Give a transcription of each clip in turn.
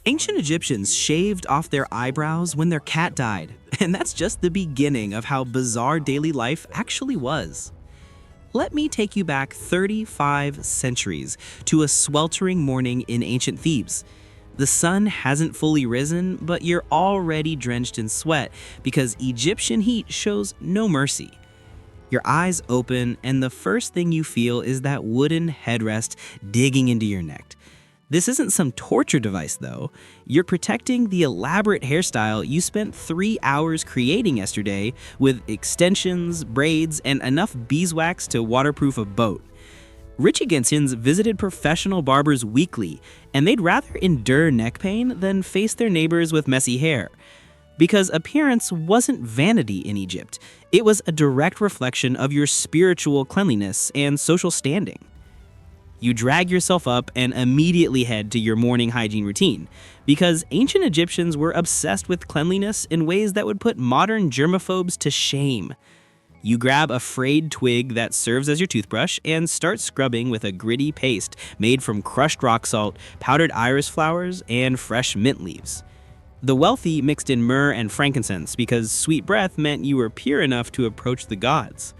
Ancient Egyptians shaved off their eyebrows when their cat died, and that's just the beginning of how bizarre daily life actually was. Let me take you back 35 centuries to a sweltering morning in ancient Thebes. The sun hasn't fully risen, but you're already drenched in sweat because Egyptian heat shows no mercy. Your eyes open, and the first thing you feel is that wooden headrest digging into your neck. This isn't some torture device, though. You're protecting the elaborate hairstyle you spent 3 hours creating yesterday with extensions, braids, and enough beeswax to waterproof a boat. Rich Egyptians visited professional barbers weekly, and they'd rather endure neck pain than face their neighbors with messy hair. Because appearance wasn't vanity in Egypt, it was a direct reflection of your spiritual cleanliness and social standing. You drag yourself up and immediately head to your morning hygiene routine, because ancient Egyptians were obsessed with cleanliness in ways that would put modern germaphobes to shame. You grab a frayed twig that serves as your toothbrush and start scrubbing with a gritty paste made from crushed rock salt, powdered iris flowers, and fresh mint leaves. The wealthy mixed in myrrh and frankincense because sweet breath meant you were pure enough to approach the gods.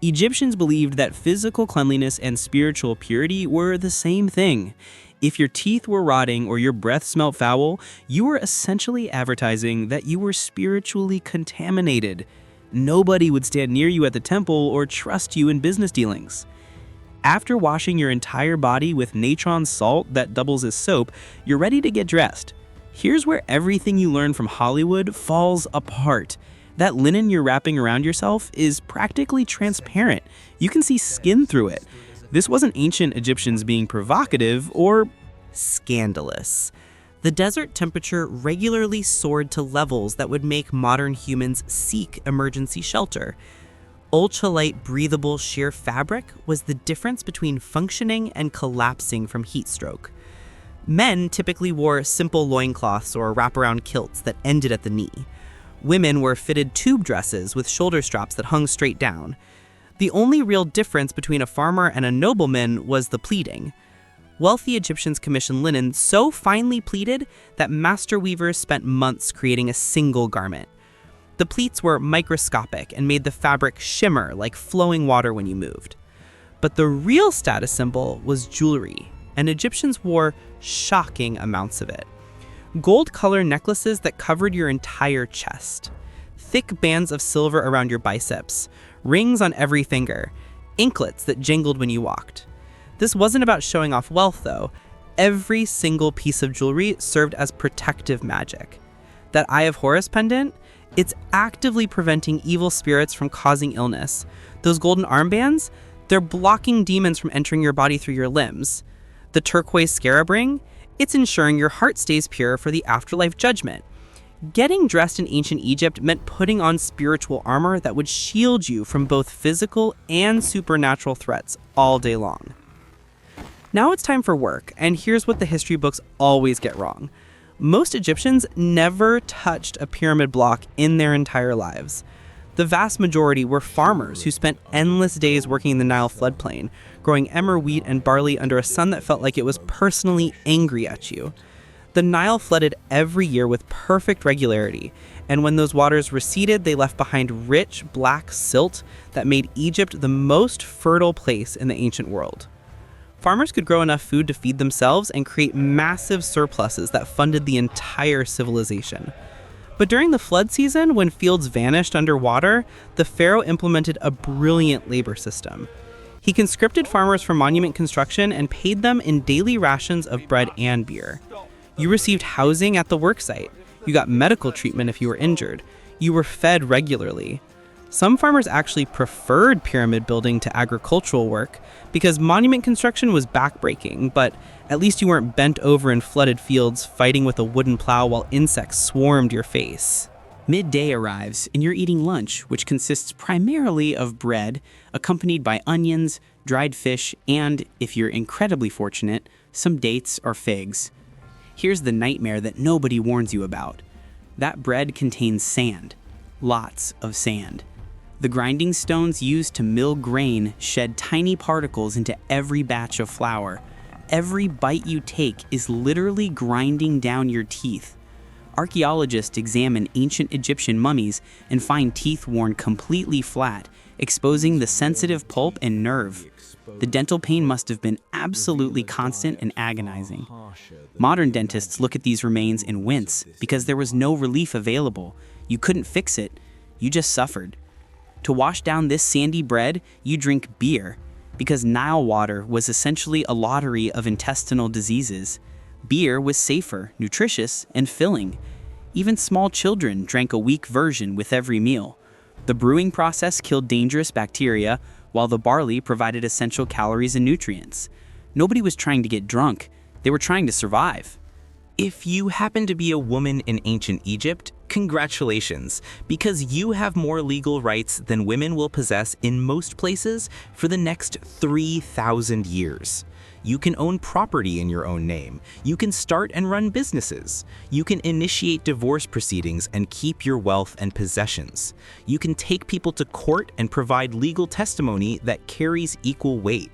Egyptians believed that physical cleanliness and spiritual purity were the same thing. If your teeth were rotting or your breath smelled foul, you were essentially advertising that you were spiritually contaminated. Nobody would stand near you at the temple or trust you in business dealings. After washing your entire body with natron salt that doubles as soap, you're ready to get dressed. Here's where everything you learn from Hollywood falls apart. That linen you're wrapping around yourself is practically transparent. You can see skin through it. This wasn't ancient Egyptians being provocative or scandalous. The desert temperature regularly soared to levels that would make modern humans seek emergency shelter. Ultralight breathable sheer fabric was the difference between functioning and collapsing from heat stroke. Men typically wore simple loincloths or wraparound kilts that ended at the knee. Women wore fitted tube dresses with shoulder straps that hung straight down. The only real difference between a farmer and a nobleman was the pleating. Wealthy Egyptians commissioned linen so finely pleated that master weavers spent months creating a single garment. The pleats were microscopic and made the fabric shimmer like flowing water when you moved. But the real status symbol was jewelry, and Egyptians wore shocking amounts of it. Gold-colored necklaces that covered your entire chest, thick bands of silver around your biceps, rings on every finger, anklets that jingled when you walked. This wasn't about showing off wealth, though. Every single piece of jewelry served as protective magic. That Eye of Horus pendant, it's actively preventing evil spirits from causing illness. Those golden armbands, they're blocking demons from entering your body through your limbs. The turquoise scarab ring, it's ensuring your heart stays pure for the afterlife judgment. Getting dressed in ancient Egypt meant putting on spiritual armor that would shield you from both physical and supernatural threats all day long. Now it's time for work, and here's what the history books always get wrong. Most Egyptians never touched a pyramid block in their entire lives. The vast majority were farmers who spent endless days working in the Nile floodplain, growing emmer wheat and barley under a sun that felt like it was personally angry at you. The Nile flooded every year with perfect regularity, and when those waters receded, they left behind rich black silt that made Egypt the most fertile place in the ancient world. Farmers could grow enough food to feed themselves and create massive surpluses that funded the entire civilization. But during the flood season, when fields vanished underwater, the pharaoh implemented a brilliant labor system. He conscripted farmers for monument construction and paid them in daily rations of bread and beer. You received housing at the worksite. You got medical treatment if you were injured. You were fed regularly. Some farmers actually preferred pyramid building to agricultural work because monument construction was backbreaking, but at least you weren't bent over in flooded fields fighting with a wooden plow while insects swarmed your face. Midday arrives and you're eating lunch, which consists primarily of bread, accompanied by onions, dried fish, and, if you're incredibly fortunate, some dates or figs. Here's the nightmare that nobody warns you about. That bread contains sand. Lots of sand. The grinding stones used to mill grain shed tiny particles into every batch of flour. Every bite you take is literally grinding down your teeth. Archaeologists examine ancient Egyptian mummies and find teeth worn completely flat, exposing the sensitive pulp and nerve. The dental pain must have been absolutely constant and agonizing. Modern dentists look at these remains and wince because there was no relief available. You couldn't fix it, you just suffered. To wash down this sandy bread, you drink beer, because Nile water was essentially a lottery of intestinal diseases. Beer was safer, nutritious, and filling. Even small children drank a weak version with every meal. The brewing process killed dangerous bacteria, while the barley provided essential calories and nutrients. Nobody was trying to get drunk, they were trying to survive. If you happen to be a woman in ancient Egypt, congratulations, because you have more legal rights than women will possess in most places for the next 3,000 years. You can own property in your own name. You can start and run businesses. You can initiate divorce proceedings and keep your wealth and possessions. You can take people to court and provide legal testimony that carries equal weight.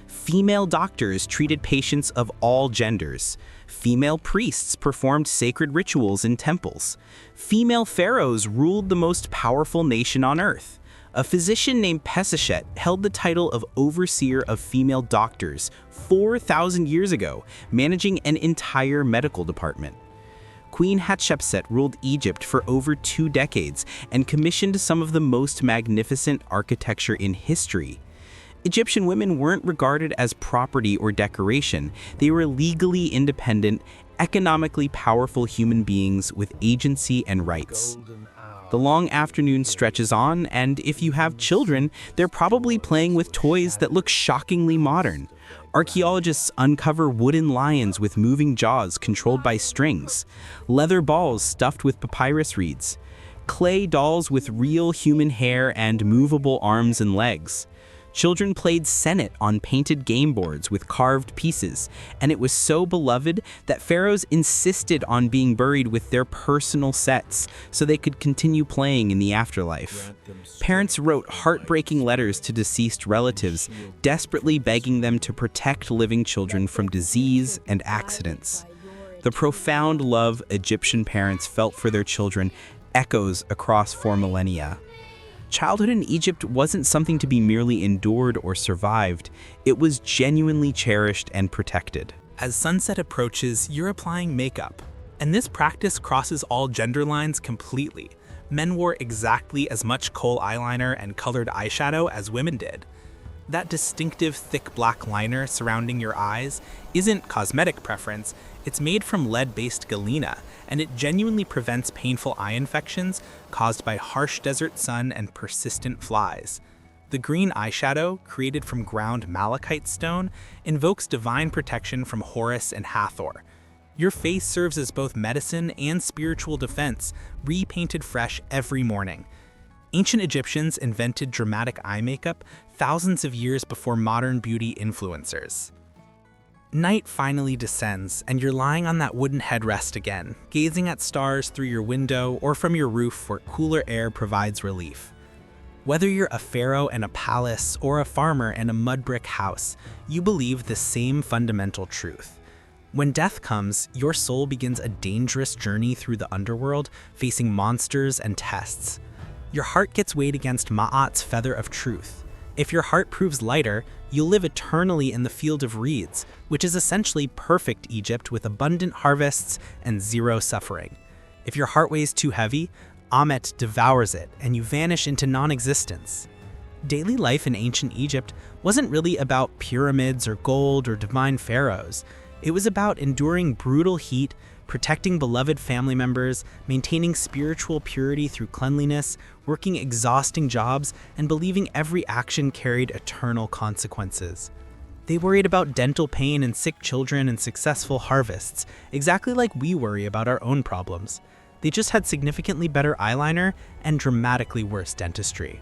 Female doctors treated patients of all genders. Female priests performed sacred rituals in temples. Female pharaohs ruled the most powerful nation on earth. A physician named Pesachet held the title of overseer of female doctors 4,000 years ago, managing an entire medical department. Queen Hatshepsut ruled Egypt for over 2 decades and commissioned some of the most magnificent architecture in history. Egyptian women weren't regarded as property or decoration. They were legally independent, economically powerful human beings with agency and rights. The long afternoon stretches on, and if you have children, they're probably playing with toys that look shockingly modern. Archaeologists uncover wooden lions with moving jaws controlled by strings, leather balls stuffed with papyrus reeds, clay dolls with real human hair and movable arms and legs. Children played Senet on painted game boards with carved pieces, and it was so beloved that pharaohs insisted on being buried with their personal sets so they could continue playing in the afterlife. Parents wrote heartbreaking letters to deceased relatives, desperately begging them to protect living children from disease and accidents. The profound love Egyptian parents felt for their children echoes across 4 millennia. Childhood in Egypt wasn't something to be merely endured or survived. It was genuinely cherished and protected. As sunset approaches, you're applying makeup. And this practice crosses all gender lines completely. Men wore exactly as much kohl eyeliner and colored eyeshadow as women did. That distinctive thick black liner surrounding your eyes isn't cosmetic preference, it's made from lead-based galena, and it genuinely prevents painful eye infections caused by harsh desert sun and persistent flies. The green eyeshadow, created from ground malachite stone, invokes divine protection from Horus and Hathor. Your face serves as both medicine and spiritual defense, repainted fresh every morning. Ancient Egyptians invented dramatic eye makeup thousands of years before modern beauty influencers. Night finally descends, and you're lying on that wooden headrest again, gazing at stars through your window or from your roof where cooler air provides relief. Whether you're a pharaoh in a palace or a farmer in a mud brick house, you believe the same fundamental truth. When death comes, your soul begins a dangerous journey through the underworld, facing monsters and tests. Your heart gets weighed against Ma'at's feather of truth. If your heart proves lighter, you'll live eternally in the field of reeds, which is essentially perfect Egypt with abundant harvests and zero suffering. If your heart weighs too heavy, Amet devours it and you vanish into non-existence. Daily life in ancient Egypt wasn't really about pyramids or gold or divine pharaohs. It was about enduring brutal heat, protecting beloved family members, maintaining spiritual purity through cleanliness, working exhausting jobs, and believing every action carried eternal consequences. They worried about dental pain and sick children and successful harvests, exactly like we worry about our own problems. They just had significantly better eyeliner and dramatically worse dentistry.